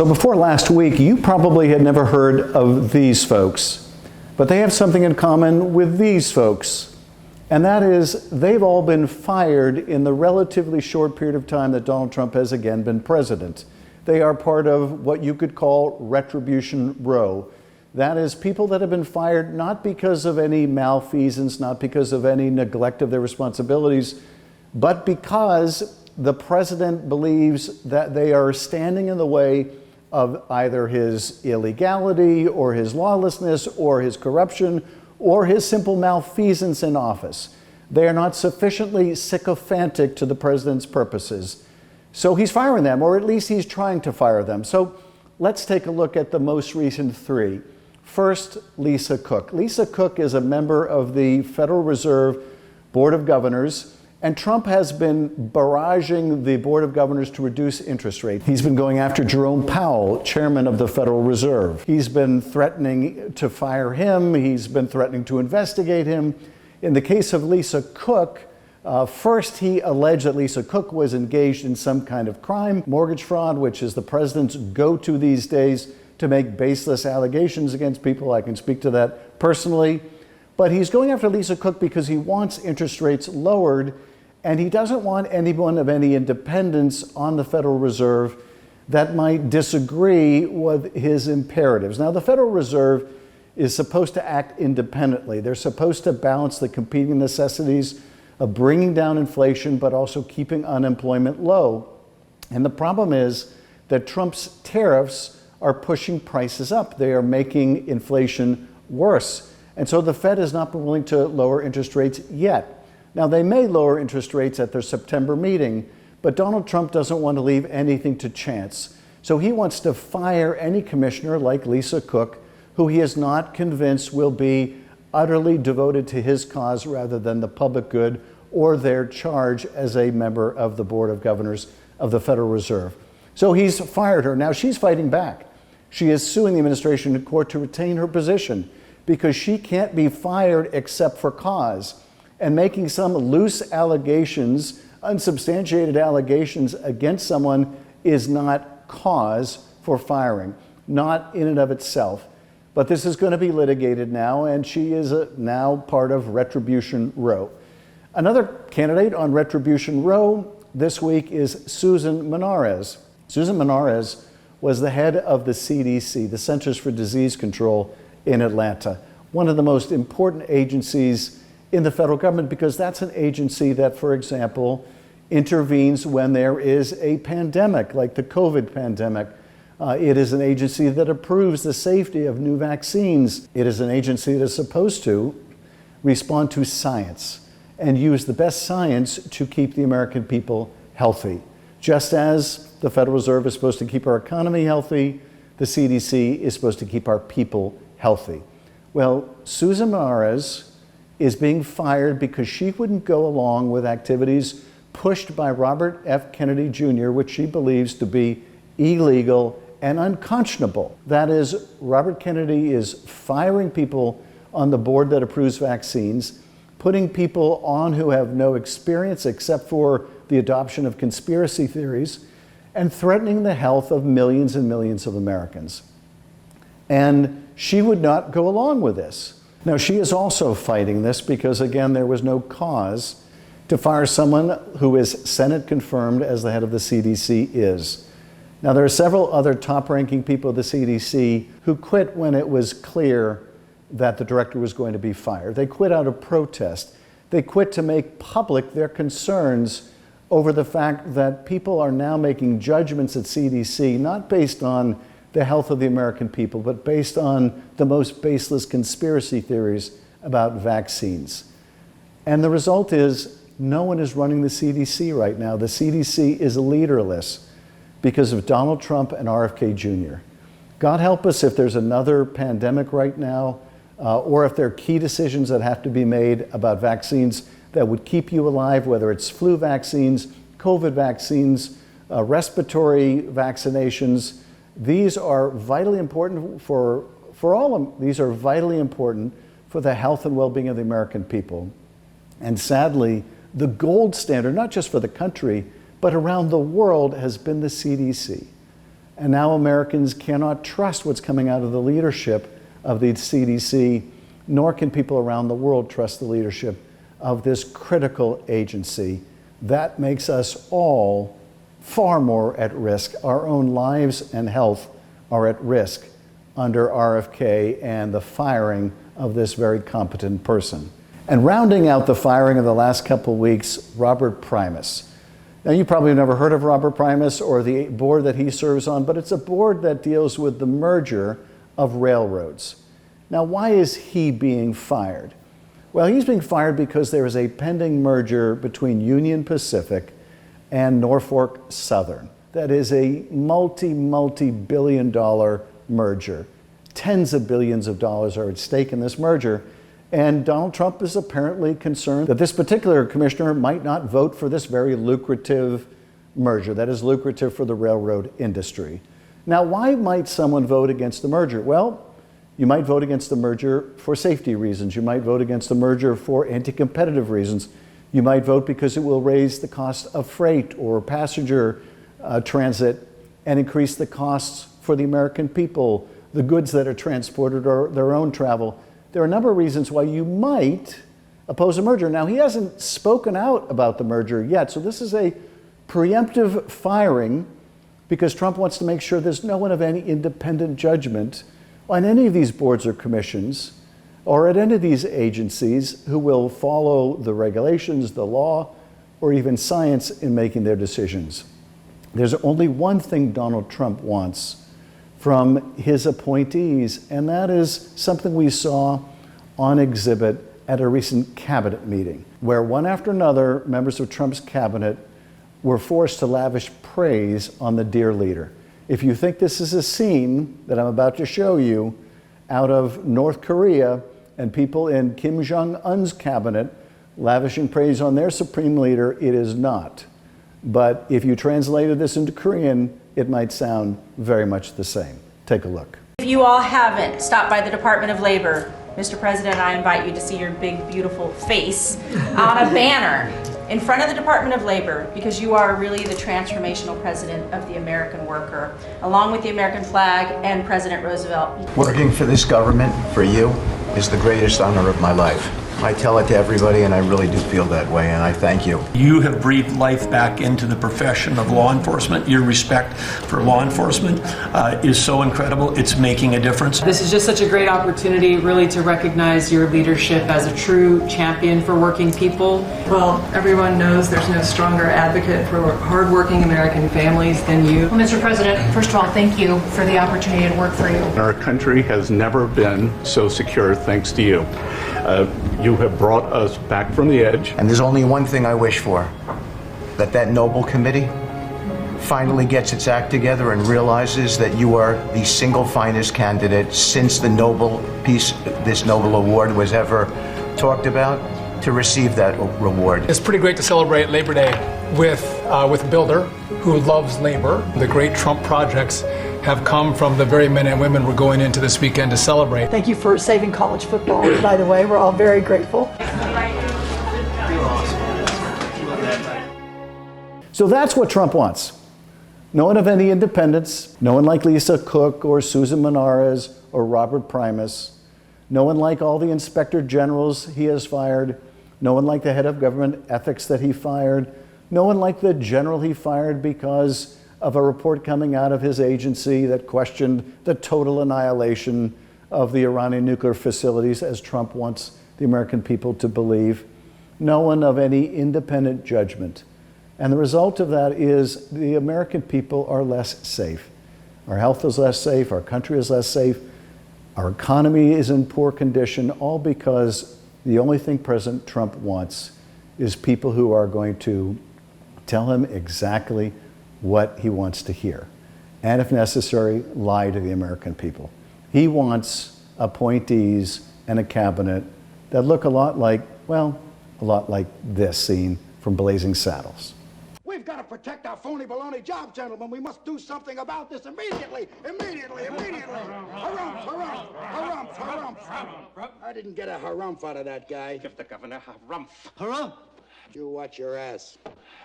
So before last week, you probably had never heard of these folks, but they have something in common with these folks, and that is they've all been fired in the relatively short period of time that Donald Trump has again been president. They are part of what you could call Retribution Row. That is, people that have been fired not because of any malfeasance, not because of any neglect of their responsibilities, but because the president believes that they are standing in the way of either his illegality or his lawlessness or his corruption or his simple malfeasance in office. They are not sufficiently sycophantic to the president's purposes. So he's firing them, or at least he's trying to fire them. So let's take a look at the most recent three. First, Lisa Cook. Lisa Cook is a member of the Federal Reserve Board of Governors, and Trump has been barraging the Board of Governors to reduce interest rates. He's been going after Jerome Powell, chairman of the Federal Reserve. He's been threatening to fire him. He's been threatening to investigate him. In the case of Lisa Cook, first he alleged that Lisa Cook was engaged in some kind of crime, mortgage fraud, which is the president's go-to these days to make baseless allegations against people. I can speak to that personally. But he's going after Lisa Cook because he wants interest rates lowered, and he doesn't want anyone of any independence on the Federal Reserve that might disagree with his imperatives. Now, the Federal Reserve is supposed to act independently. They're supposed to balance the competing necessities of bringing down inflation, but also keeping unemployment low. And the problem is that Trump's tariffs are pushing prices up. They are making inflation worse. And so the Fed has not been willing to lower interest rates yet. Now, they may lower interest rates at their September meeting, but Donald Trump doesn't want to leave anything to chance. So he wants to fire any commissioner like Lisa Cook, who he is not convinced will be utterly devoted to his cause rather than the public good or their charge as a member of the Board of Governors of the Federal Reserve. So he's fired her. Now she's fighting back. She is suing the administration in court to retain her position because she can't be fired except for cause. And making some loose allegations, unsubstantiated allegations against someone is not cause for firing, not in and of itself. But this is going to be litigated now, and she is now part of Retribution Row. Another candidate on Retribution Row this week is Susan Menarez. Susan Menarez was the head of the CDC, the Centers for Disease Control in Atlanta, one of the most important agencies in the federal government, because that's an agency that, for example, intervenes when there is a pandemic, like the COVID pandemic. It is an agency that approves the safety of new vaccines. It is an agency that is supposed to respond to science and use the best science to keep the American people healthy. Just as the Federal Reserve is supposed to keep our economy healthy, the CDC is supposed to keep our people healthy. Well, Susan Menarez is being fired because she wouldn't go along with activities pushed by Robert F. Kennedy Jr., which she believes to be illegal and unconscionable. That is, Robert Kennedy is firing people on the board that approves vaccines, putting people on who have no experience except for the adoption of conspiracy theories, and threatening the health of millions and millions of Americans. And she would not go along with this. Now, she is also fighting this because, again, there was no cause to fire someone who is Senate confirmed as the head of the CDC is. Now, there are several other top-ranking people of the CDC who quit when it was clear that the director was going to be fired. They quit out of protest. They quit to make public their concerns over the fact that people are now making judgments at CDC, not based on the health of the American people, but based on the most baseless conspiracy theories about vaccines. And the result is no one is running the CDC right now. The CDC is leaderless because of Donald Trump and RFK Jr. God help us if there's another pandemic right now, or if there are key decisions that have to be made about vaccines that would keep you alive, whether it's flu vaccines, COVID vaccines, respiratory vaccinations. These are vitally important for all. These are vitally important for the health and well-being of the American people. And sadly, the gold standard, not just for the country, but around the world, has been the CDC. And now Americans cannot trust what's coming out of the leadership of the CDC, nor can people around the world trust the leadership of this critical agency. That makes us all far more at risk. Our own lives and health are at risk under RFK and the firing of this very competent person. And rounding out the firing of the last couple of weeks, Robert Primus. Now, you probably have never heard of Robert Primus or the board that he serves on, but it's a board that deals with the merger of railroads. Now, why is he being fired? Well, he's being fired because there is a pending merger between Union Pacific and Norfolk Southern. That is a multi-billion dollar merger. Tens of billions of dollars are at stake in this merger. And Donald Trump is apparently concerned that this particular commissioner might not vote for this very lucrative merger that is lucrative for the railroad industry. Now, why might someone vote against the merger? Well, you might vote against the merger for safety reasons. You might vote against the merger for anti-competitive reasons. You might vote because it will raise the cost of freight or passenger transit and increase the costs for the American people, the goods that are transported or their own travel. There are a number of reasons why you might oppose a merger. Now, he hasn't spoken out about the merger yet, so this is a preemptive firing because Trump wants to make sure there's no one of any independent judgment on any of these boards or commissions or at any of these agencies who will follow the regulations, the law, or even science in making their decisions. There's only one thing Donald Trump wants from his appointees, and that is something we saw on exhibit at a recent cabinet meeting, where one after another, members of Trump's cabinet were forced to lavish praise on the dear leader. If you think this is a scene that I'm about to show you out of North Korea and people in Kim Jong-un's cabinet lavishing praise on their supreme leader, it is not. But if you translated this into Korean, it might sound very much the same. Take a look. If you all haven't stopped by the Department of Labor, Mr. President, I invite you to see your big, beautiful face on a banner in front of the Department of Labor, because you are really the transformational president of the American worker, along with the American flag and President Roosevelt. Working for this government, for you, is the greatest honor of my life. I tell it to everybody, and I really do feel that way, and I thank you. You have breathed life back into the profession of law enforcement. Your respect for law enforcement is so incredible. It's making a difference. This is just such a great opportunity, really, to recognize your leadership as a true champion for working people. Well, everyone knows there's no stronger advocate for hardworking American families than you. Well, Mr. President, first of all, thank you for the opportunity to work for you. Our country has never been so secure thanks to you. You have brought us back from the edge. And there's only one thing I wish for, that noble committee finally gets its act together and realizes that you are the single finest candidate since the this Nobel Award was ever talked about, to receive that reward. It's pretty great to celebrate Labor Day with a builder who loves labor. The great Trump projects have come from the very men and women we're going into this weekend to celebrate. Thank you for saving college football, by the way. We're all very grateful. So that's what Trump wants. No one of any independence, no one like Lisa Cook or Susan Menares or Robert Primus, no one like all the inspector generals he has fired, no one like the head of government ethics that he fired, no one like the general he fired because of a report coming out of his agency that questioned the total annihilation of the Iranian nuclear facilities, as Trump wants the American people to believe. No one of any independent judgment. And the result of that is the American people are less safe. Our health is less safe, our country is less safe, our economy is in poor condition, all because the only thing President Trump wants is people who are going to tell him exactly what he wants to hear, and if necessary, lie to the American people. He wants appointees and a cabinet that look a lot like this scene from Blazing Saddles. We've got to protect our phony baloney job, gentlemen. We must do something about this immediately. Harumph, harumph, harumph, harumph. I didn't get a harumph out of that guy. Give the governor harumph. Harumph. You watch your ass.